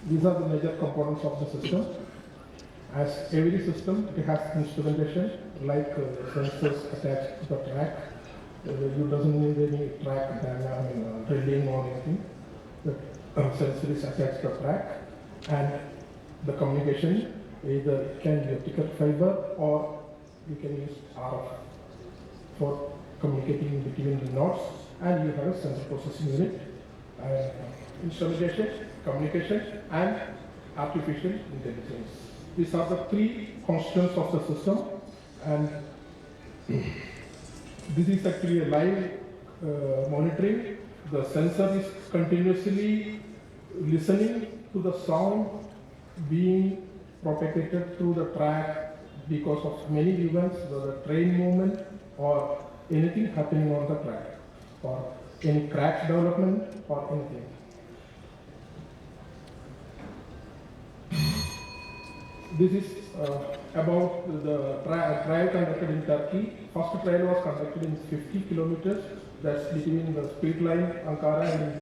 These are the major components of the system. As every system, it has instrumentation like sensors attached to the track. You doesn't need any track drilling or anything. The sensor is attached to the track, and the communication either it can be optical fiber or you can use RF for communicating between the nodes, and you have a sensor processing unit, instrumentation, communication, and artificial intelligence. These are the three constants of the system, and this is actually a live monitoring. The sensor is continuously listening to the sound being propagated through the track because of many events, the train movement or anything happening on the track, or any crash development or anything. This is about the trial conducted in Turkey. First trial was conducted in 50 kilometers, that's between the speed line Ankara and